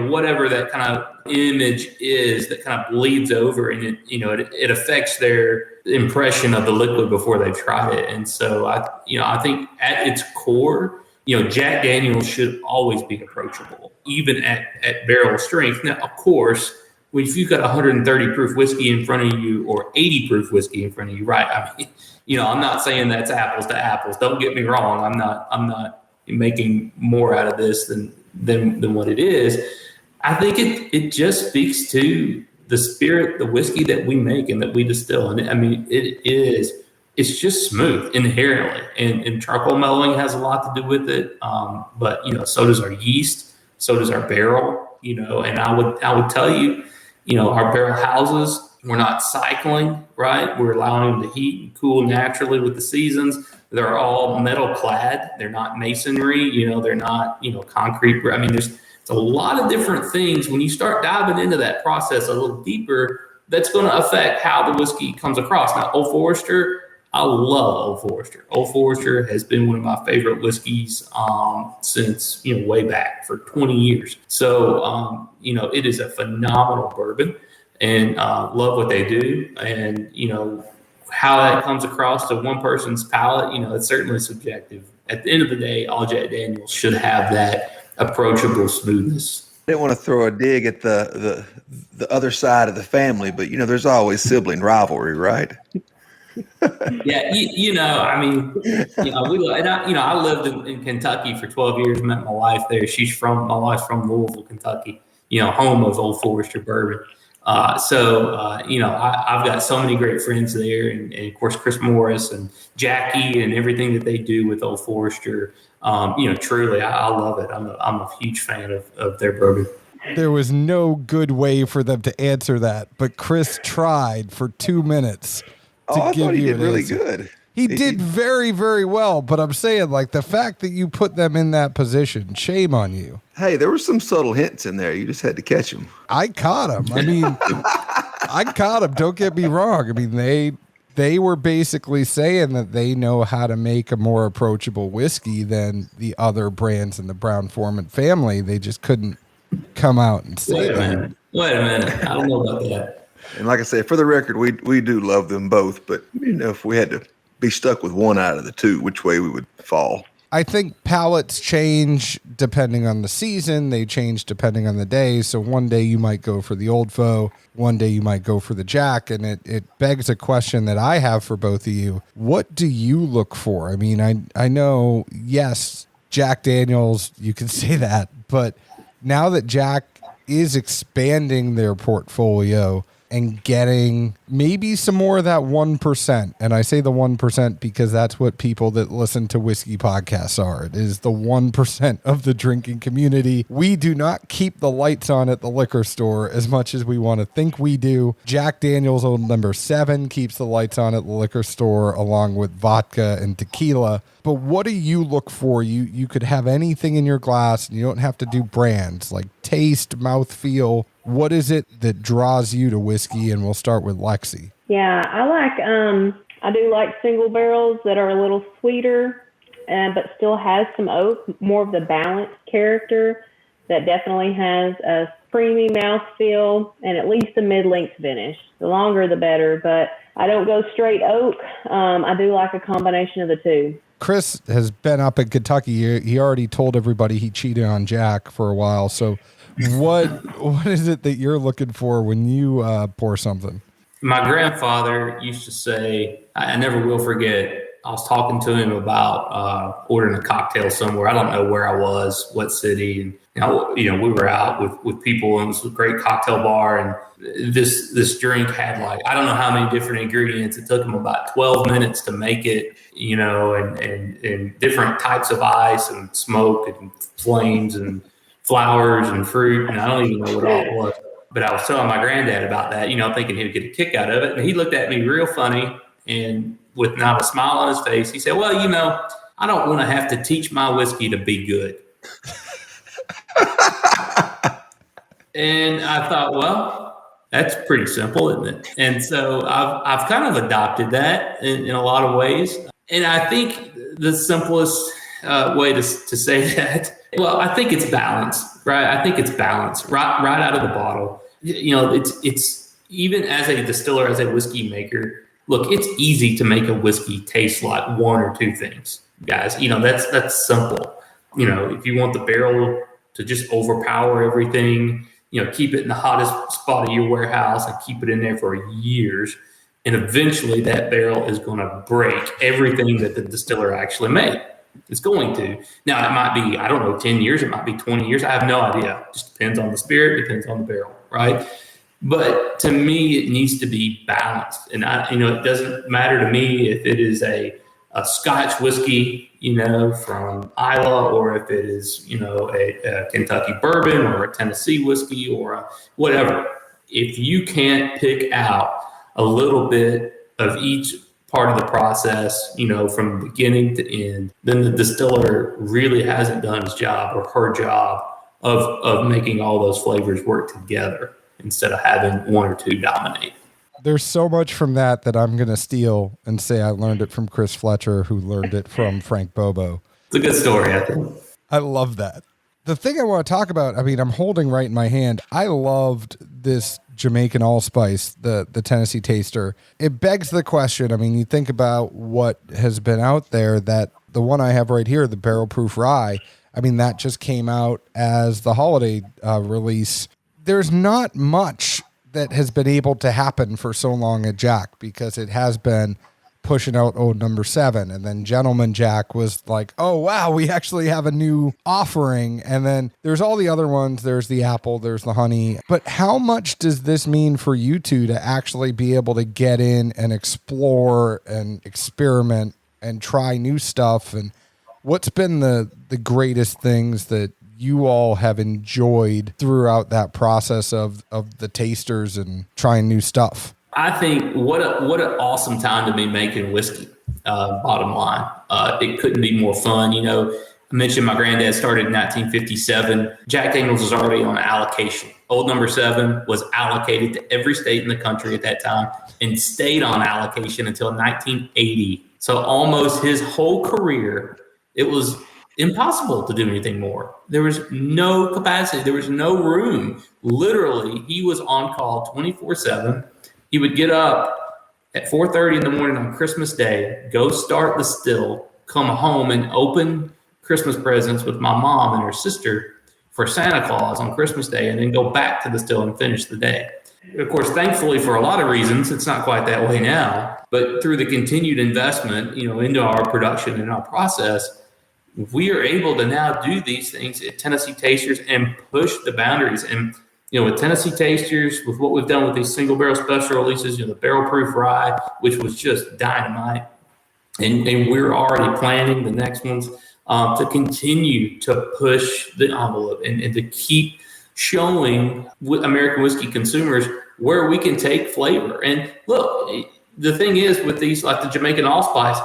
whatever that kind of image is that kind of bleeds over, and it affects their impression of the liquid before they've tried it. And so I think at its core, Jack Daniel's should always be approachable, even at barrel strength. Now, of course, if you've got 130 proof whiskey in front of you or 80 proof whiskey in front of you, right? I mean, I'm not saying that's apples to apples. Don't get me wrong. I'm not making more out of this than what it is. I think it just speaks to the spirit, the whiskey that we make and that we distill. And I mean, it's just smooth inherently, and charcoal mellowing has a lot to do with it. But so does our yeast, so does our barrel. And I would tell you, our barrel houses, we're not cycling, right? We're allowing them to heat and cool naturally with the seasons. They're all metal clad. They're not masonry. They're not concrete. I mean, it's a lot of different things. When you start diving into that process a little deeper, that's going to affect how the whiskey comes across. Now, Old Forester, I love Old Forester. Old Forester has been one of my favorite whiskeys since way back for 20 years. So it is a phenomenal bourbon, and love what they do. And how that comes across to one person's palate, it's certainly subjective. At the end of the day, all Jack Daniel's should have that approachable smoothness. I didn't want to throw a dig at the other side of the family, but there's always sibling rivalry, right? Yeah, I mean, I lived in Kentucky for 12 years, met my wife there. My wife's from Louisville, Kentucky, home of Old Forester bourbon. I've got so many great friends there, and of course, Chris Morris and Jackie and everything that they do with Old Forester. Truly, I love it. I'm a huge fan of their bourbon. There was no good way for them to answer that, but Chris tried for 2 minutes. I thought he did really good. He did very, very well, but I'm saying, the fact that you put them in that position, shame on you. Hey, there were some subtle hints in there. You just had to catch them. I caught them. I mean, I caught them. Don't get me wrong. I mean, they were basically saying that they know how to make a more approachable whiskey than the other brands in the Brown-Forman family. They just couldn't come out and say that. Wait a minute. I don't know about that. And like I said, for the record, we do love them both. But, if we had to be stuck with one out of the two, which way we would fall? I think palates change depending on the season. They change depending on the day. So one day you might go for the Old Foe. One day you might go for the Jack. And it begs a question that I have for both of you. What do you look for? I mean, I know, yes, Jack Daniel's, you can say that. But now that Jack is expanding their portfolio and getting maybe some more of that 1%. And I say the 1% because that's what people that listen to whiskey podcasts are. It is the 1% of the drinking community. We do not keep the lights on at the liquor store as much as we want to think we do. Jack Daniel's Old Number 7 keeps the lights on at the liquor store along with vodka and tequila. But what do you look for? You could have anything in your glass, and you don't have to do brands like taste, mouthfeel. What is it that draws you to whiskey? And we'll start with Lexie. Yeah, I do like single barrels that are a little sweeter, but still has some oak, more of the balanced character that definitely has a creamy mouthfeel and at least a mid-length finish. The longer, the better, but I don't go straight oak. I do like a combination of the two. Chris has been up in Kentucky. He already told everybody he cheated on Jack for a while. So what is it that you're looking for when you pour something? My grandfather used to say, I never will forget, I was talking to him about ordering a cocktail somewhere. I don't know where I was, what city, and we were out with people, and it was a great cocktail bar. And this drink had like, I don't know how many different ingredients. It took him about 12 minutes to make it, and different types of ice and smoke and flames and flowers and fruit, and I don't even know what all it was. But I was telling my granddad about that, thinking he would get a kick out of it. And he looked at me real funny, and with not a smile on his face, he said, well, I don't want to have to teach my whiskey to be good. And I thought, well, that's pretty simple, isn't it? And so I've kind of adopted that in a lot of ways. And I think the simplest way to say that, well, I think it's balanced, right? I think it's balanced right out of the bottle. It's even as a distiller, as a whiskey maker, look, it's easy to make a whiskey taste like one or two things, guys. That's simple. If you want the barrel to just overpower everything, keep it in the hottest spot of your warehouse and keep it in there for years. And eventually that barrel is going to break everything that the distiller actually made. It's going to. Now, it might be, 10 years. It might be 20 years. I have no idea. It just depends on the spirit. Depends on the barrel, right? But to me, it needs to be balanced. And it doesn't matter to me if it is a Scotch whiskey, from Islay, or if it is, a Kentucky bourbon or a Tennessee whiskey or whatever. If you can't pick out a little bit of each part of the process, from beginning to end, then the distiller really hasn't done his job or her job of making all those flavors work together instead of having one or two dominate. There's so much from that I'm going to steal and say I learned it from Chris Fletcher, who learned it from Frank Bobo. It's a good story, I think. I love that. The thing I want to talk about, I'm holding right in my hand, I loved this Jamaican allspice, the Tennessee Taster. It begs the question, you think about what has been out there, that the one I have right here, the Barrel Proof Rye, that just came out as the holiday release. There's not much that has been able to happen for so long at Jack, because it has been pushing out number 7, and then Gentleman Jack was like, oh wow, we actually have a new offering. And then there's all the other ones, there's the apple, there's the honey. But how much does this mean for you two to actually be able to get in and explore and experiment and try new stuff? And what's been the greatest things that you all have enjoyed throughout that process of the tasters and trying new stuff? I think what an awesome time to be making whiskey. Bottom line, it couldn't be more fun. I mentioned my granddad started in 1957. Jack Daniel's was already on allocation. Old Number 7 was allocated to every state in the country at that time and stayed on allocation until 1980. So almost his whole career, it was impossible to do anything more. There was no capacity. There was no room. Literally, he was on call 24/7. He would get up at 4:30 in the morning on Christmas Day, go start the still, come home and open Christmas presents with my mom and her sister for Santa Claus on Christmas Day, and then go back to the still and finish the day. Of course, thankfully, for a lot of reasons, it's not quite that way now. But through the continued investment, into our production and our process, we are able to now do these things at Tennessee Tasters and push the boundaries. And, with Tennessee Tasters, with what we've done with these single barrel special releases, the Barrel Proof Rye, which was just dynamite. And we're already planning the next ones to continue to push the envelope and to keep showing American whiskey consumers where we can take flavor. And look, the thing is with these, like the Jamaican allspice,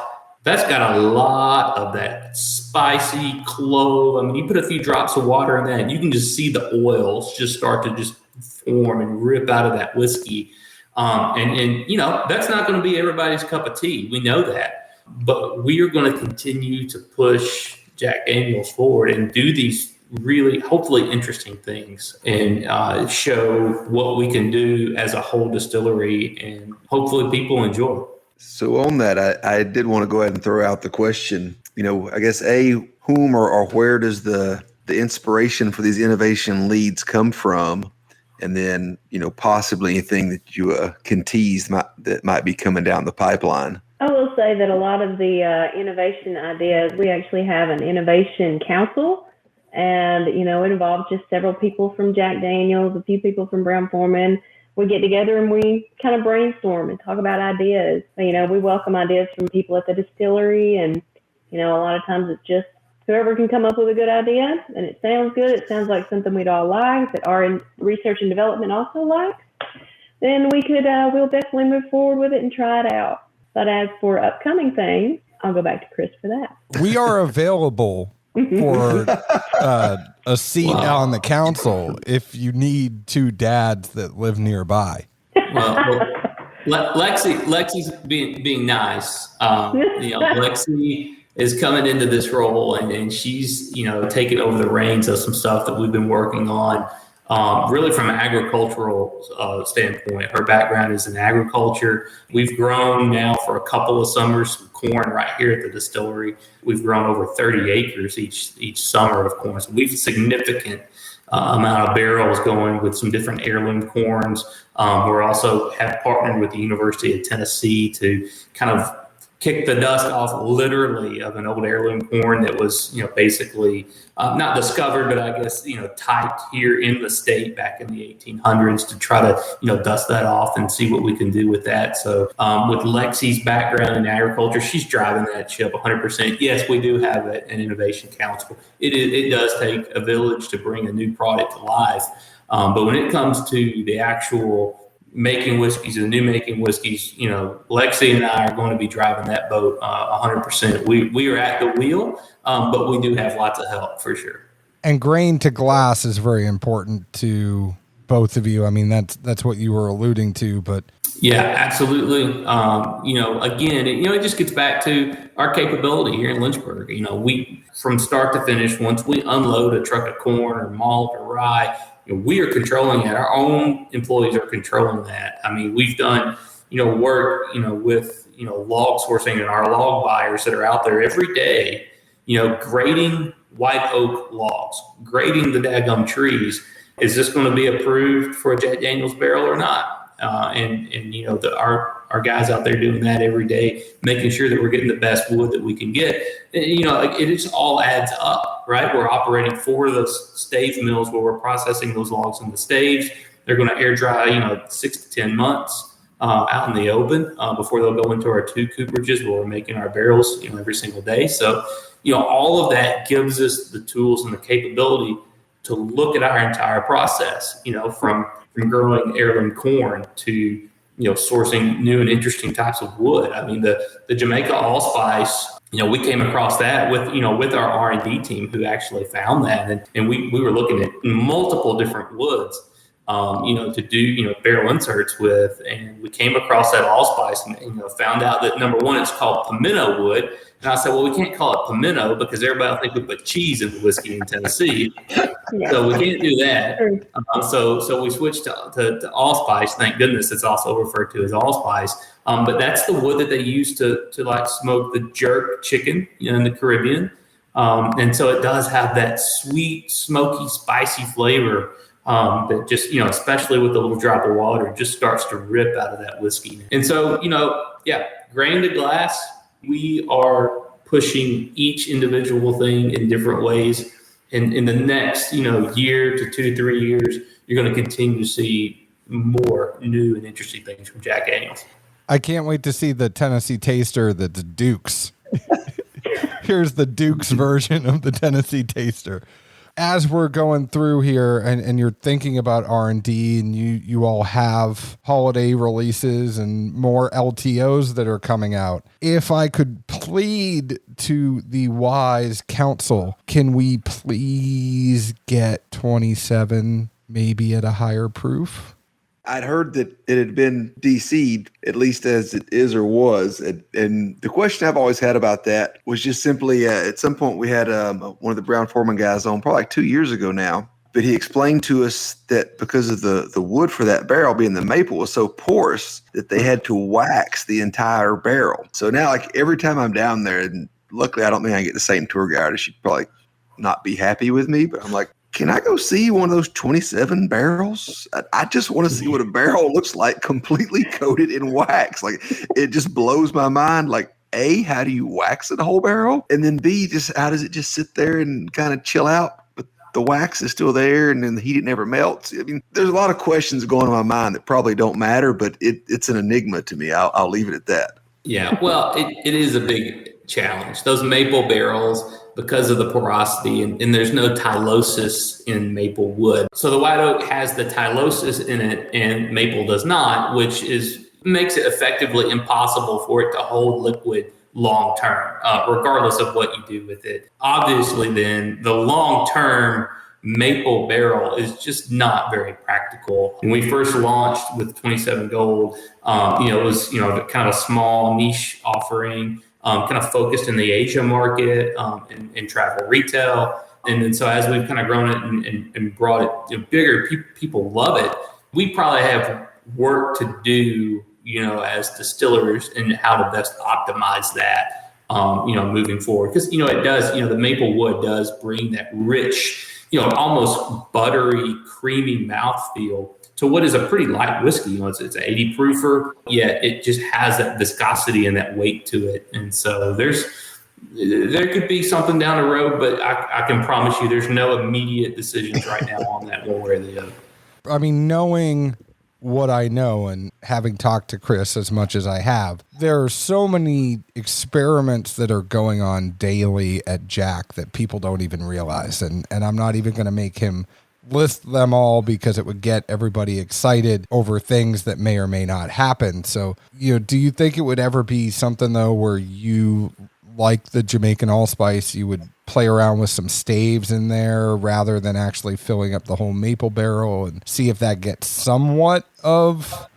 that's got a lot of that spicy clove. You put a few drops of water in that, and you can just see the oils just start to just form and rip out of that whiskey. That's not going to be everybody's cup of tea. We know that. But we are going to continue to push Jack Daniel's forward and do these really, hopefully, interesting things and show what we can do as a whole distillery, and hopefully people enjoy. So on that, I did want to go ahead and throw out the question, I guess, whom or where does the inspiration for these innovation leads come from? And then, possibly anything that you can tease that might be coming down the pipeline. Oh, well, will say that a lot of the innovation ideas, we actually have an innovation council, and it involves just several people from Jack Daniel's, a few people from Brown-Forman. We get together and we kind of brainstorm and talk about ideas. We welcome ideas from people at the distillery, and a lot of times it's just whoever can come up with a good idea, and it sounds good. It sounds like something we'd all like, that our research and development also likes. Then we'll definitely move forward with it and try it out. But as for upcoming things, I'll go back to Chris for that. We are available for a seat on the council if you need two dads that live nearby. Well, Lexie's being nice. Lexie is coming into this role, and she's taking over the reins of some stuff that we've been working on. Really from an agricultural standpoint. Her background is in agriculture. We've grown now for a couple of summers some corn right here at the distillery. We've grown over 30 acres each summer of corn. So we've significant amount of barrels going with some different heirloom corns. We're also have partnered with the University of Tennessee to kind of kick the dust off literally of an old heirloom corn that was, basically not discovered, but I guess, typed here in the state back in the 1800s to try to, dust that off and see what we can do with that. So with Lexie's background in agriculture, she's driving that ship 100%. Yes, we do have an innovation council. It does take a village to bring a new product to life. But when it comes to the actual making whiskeys and new making whiskeys, Lexie and I are going to be driving that boat 100%. We are at the wheel, but we do have lots of help for sure. And grain to glass is very important to both of you. I mean, that's what you were alluding to, but yeah, absolutely. Again, it just gets back to our capability here in Lynchburg. We from start to finish, once we unload a truck of corn or malt or rye, we are controlling it. Our own employees are controlling that. I mean, we've done, work, with, log sourcing and our log buyers that are out there every day, grading white oak logs, grading the daggum trees. Is this going to be approved for a Jack Daniel's barrel or not? Our guys out there doing that every day, making sure that we're getting the best wood that we can get. It just all adds up, right? We're operating 4 of those stave mills where we're processing those logs in the staves. They're going to air dry, 6 to 10 months out in the open before they'll go into our 2 cooperages where we're making our barrels, every single day. So, all of that gives us the tools and the capability to look at our entire process, from growing heirloom corn to, sourcing new and interesting types of wood. I mean, the Jamaica allspice, we came across that with our R&D team who actually found that. And we were looking at multiple different woods, to do, barrel inserts with. And we came across that allspice and, found out that number one, it's called pimento wood. And I said, well, we can't call it pimento because everybody will think we put cheese in the whiskey in Tennessee. Yeah. So we can't do that. So we switched to allspice. Thank goodness it's also referred to as allspice. But that's the wood that they use to like smoke the jerk chicken in the Caribbean. And so it does have that sweet, smoky, spicy flavor that just, especially with a little drop of water, just starts to rip out of that whiskey. And so, grain to glass, we are pushing each individual thing in different ways. And in the next, year to 2 to 3 years, you're going to continue to see more new and interesting things from Jack Daniel's. I can't wait to see the Tennessee Taster that's Duke's. Here's the Duke's version of the Tennessee Taster. As we're going through here and you're thinking about R&D and you all have holiday releases and more LTOs that are coming out, if I could plead to the wise counsel, can we please get 27 maybe at a higher proof? I'd heard that it had been DC'd, at least as it is or was. And the question I've always had about that was just simply at some point we had one of the Brown-Forman guys on probably like 2 years ago now. But he explained to us that because of the wood for that barrel being the maple was so porous that they had to wax the entire barrel. So now like every time I'm down there, and luckily I don't think I get the same tour guide, she'd probably not be happy with me, but I'm like, can I go see one of those 27 barrels? I just want to see what a barrel looks like completely coated in wax. Like, it just blows my mind. Like, A, how do you wax a whole barrel? And then B, just how does it just sit there and kind of chill out? But the wax is still there and then the heat, it never melts. I mean, there's a lot of questions going on in my mind that probably don't matter, but it's an enigma to me. I'll leave it at that. Yeah, well, it is a big challenge. Those maple barrels, because of the porosity, and there's no tylosis in maple wood. So the white oak has the tylosis in it and maple does not, which makes it effectively impossible for it to hold liquid long term, regardless of what you do with it. Obviously, then the long term maple barrel is just not very practical. When we first launched with 27 Gold, it was kind of small niche offering, kind of focused in the Asia market and travel retail. And then so as we've kind of grown it and brought it bigger, people love it. We probably have work to do, as distillers and how to best optimize that, moving forward. Because, it does, the maple wood does bring that rich, almost buttery, creamy mouthfeel to what is a pretty light whiskey. It's an 80 proofer, yet it just has that viscosity and that weight to it. And so there could be something down the road, but I can promise you there's no immediate decisions right now on that one way or the other. I mean, knowing what I know and having talked to Chris as much as I have, there are so many experiments that are going on daily at Jack that people don't even realize. And I'm not even going to make him list them all because it would get everybody excited over things that may or may not happen. So, do you think it would ever be something though, where you, like the Jamaican allspice, you would play around with some staves in there rather than actually filling up the whole maple barrel and see if that gets somewhat of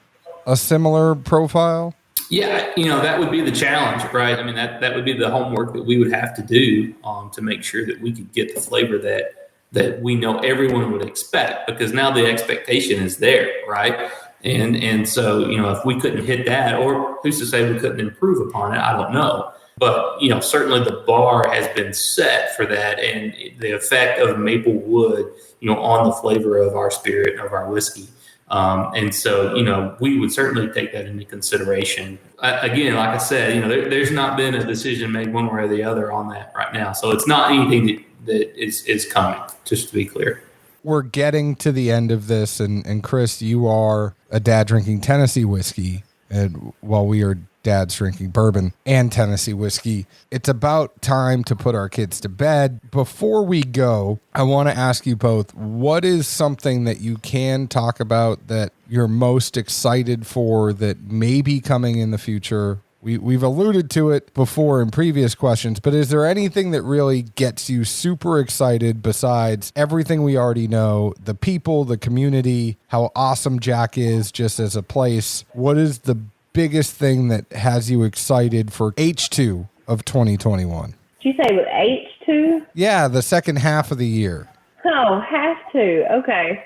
a similar profile? Yeah, that would be the challenge, right? I mean, that would be the homework that we would have to do to make sure that we could get the flavor that we know everyone would expect, because now the expectation is there, right? And so, if we couldn't hit that, or who's to say we couldn't improve upon it, I don't know. But, certainly the bar has been set for that, and the effect of maple wood, on the flavor of our spirit, of our whiskey. And so, we would certainly take that into consideration. Again, like I said, there's not been a decision made one way or the other on that right now. So it's not anything that is coming, just to be clear. We're getting to the end of this, and Chris, you are a dad drinking Tennessee whiskey, and while we are dads drinking bourbon and Tennessee whiskey, it's about time to put our kids to bed. Before we go, I want to ask you both, what is something that you can talk about that you're most excited for that may be coming in the future? We've alluded to it before in previous questions, but is there anything that really gets you super excited besides everything we already know, the people, the community, how awesome Jack is just as a place? What is the biggest thing that has you excited for H2 of 2021? Did you say with H2? Yeah, the second half of the year. Oh, have to. Okay.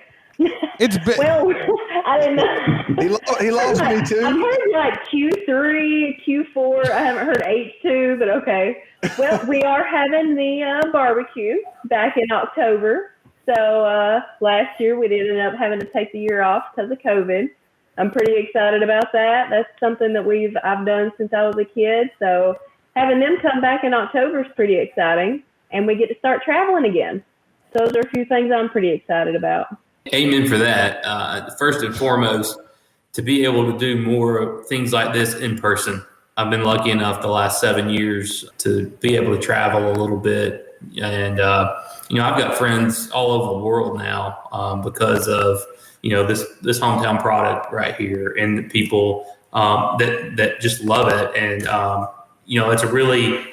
It's been... Well, I didn't know. He lost me too. I've heard like Q3, Q4. I haven't heard H2, but okay. Well, we are having the barbecue back in October. So last year we ended up having to take the year off because of COVID. I'm pretty excited about that. That's something that I've done since I was a kid. So having them come back in October is pretty exciting, and we get to start traveling again. So those are a few things I'm pretty excited about. Amen for that. First and foremost, to be able to do more things like this in person. I've been lucky enough the last 7 years to be able to travel a little bit. And, I've got friends all over the world now because of, this hometown product right here, and the people that just love it. And, it's a really,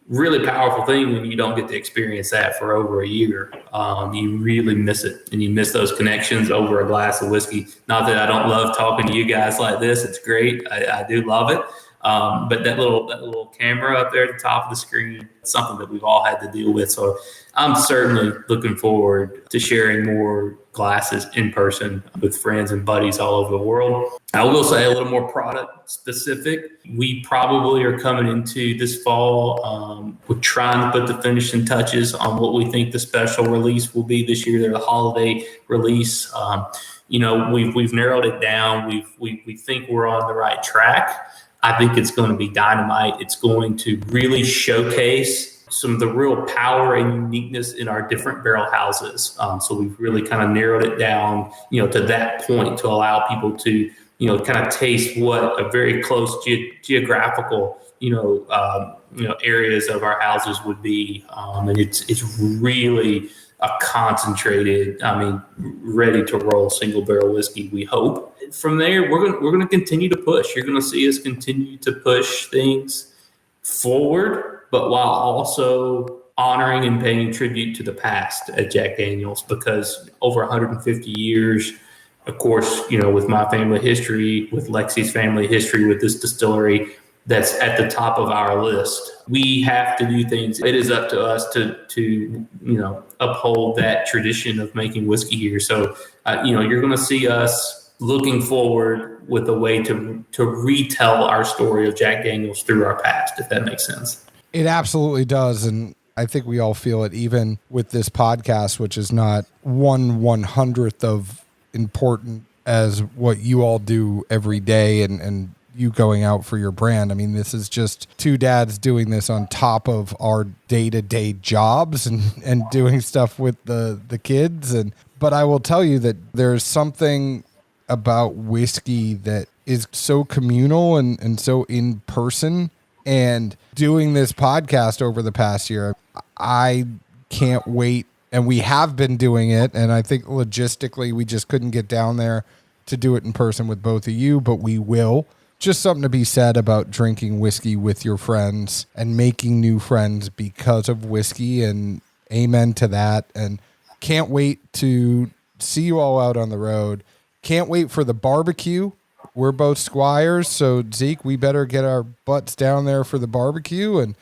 really powerful thing when you don't get to experience that for over a year. You really miss it, and you miss those connections over a glass of whiskey. Not that I don't love talking to you guys like this. It's great. I do love it. But that little camera up there at the top of the screen, it's something that we've all had to deal with. So I'm certainly looking forward to sharing more glasses in person with friends and buddies all over the world. I will say a little more product specific. We probably are coming into this fall. We're trying to put the finishing touches on what we think the special release will be this year. The holiday release. We've narrowed it down. We think we're on the right track. I think it's going to be dynamite. It's going to really showcase some of the real power and uniqueness in our different barrel houses. So we've really kind of narrowed it down, to that point to allow people to, kind of taste what a very close geographical, areas of our houses would be. And it's really a concentrated, ready to roll single barrel whiskey, we hope. From there, we're going to continue to push. You're going to see us continue to push things forward, but while also honoring and paying tribute to the past at Jack Daniel's, because over 150 years, of course, with my family history, with Lexie's family history, with this distillery, that's at the top of our list. We have to do things. It is up to us to uphold that tradition of making whiskey here. So, you're going to see us looking forward with a way to retell our story of Jack Daniel's through our past, if that makes sense. It absolutely does. And I think we all feel it, even with this podcast, which is not 1/100th of important as what you all do every day and you going out for your brand. I mean, this is just two dads doing this on top of our day-to-day jobs and doing stuff with the kids. But I will tell you that there's something about whiskey that is so communal and so in person. And doing this podcast over the past year, I can't wait. And we have been doing it. And I think logistically, we just couldn't get down there to do it in person with both of you, but we will. Just something to be said about drinking whiskey with your friends and making new friends because of whiskey, and amen to that. And can't wait to see you all out on the road. Can't wait for the barbecue. We're both squires, so Zeke, we better get our butts down there for the barbecue. And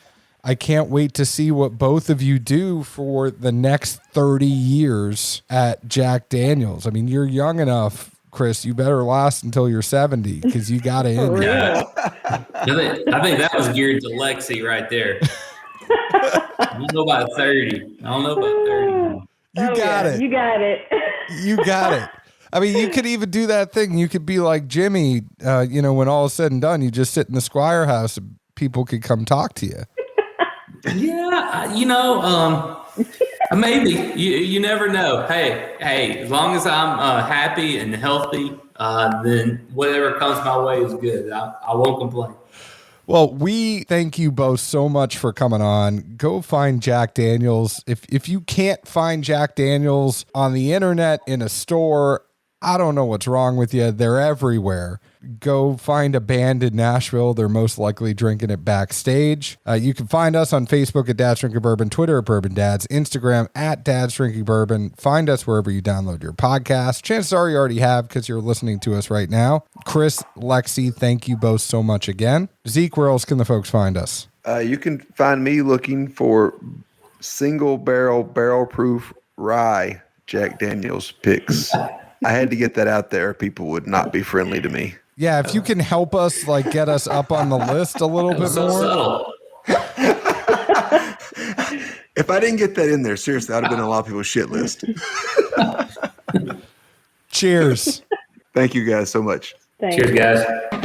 I can't wait to see what both of you do for the next 30 years at Jack Daniel's. I mean, you're young enough, Chris. You better last until you're 70 because you got it in. Yeah. I think that was geared to Lexie right there. I don't know about 30. You got it. You got it. You got it. I mean, you could even do that thing. You could be like Jimmy, when all is said and done, you just sit in the Squire house and people could come talk to you. Yeah, maybe. You never know. Hey, as long as I'm happy and healthy, then whatever comes my way is good. I won't complain. Well, we thank you both so much for coming on. Go find Jack Daniel's. If you can't find Jack Daniel's on the internet, in a store, I don't know what's wrong with you. They're everywhere. Go find a band in Nashville. They're most likely drinking it backstage. You can find us on Facebook at Dad's Drinking Bourbon, Twitter at Bourbon Dads, Instagram at Dad's Drinking Bourbon. Find us wherever you download your podcast. Chances are you already have because you're listening to us right now. Chris, Lexie, thank you both so much again. Zeke, where else can the folks find us? You can find me looking for single barrel proof rye Jack Daniel's picks. I had to get that out there. People would not be friendly to me. Yeah, if you can help us, get us up on the list a little bit more. If I didn't get that in there, seriously, that would have been a lot of people's shit list. Cheers. Thank you guys so much. Thanks. Cheers, guys.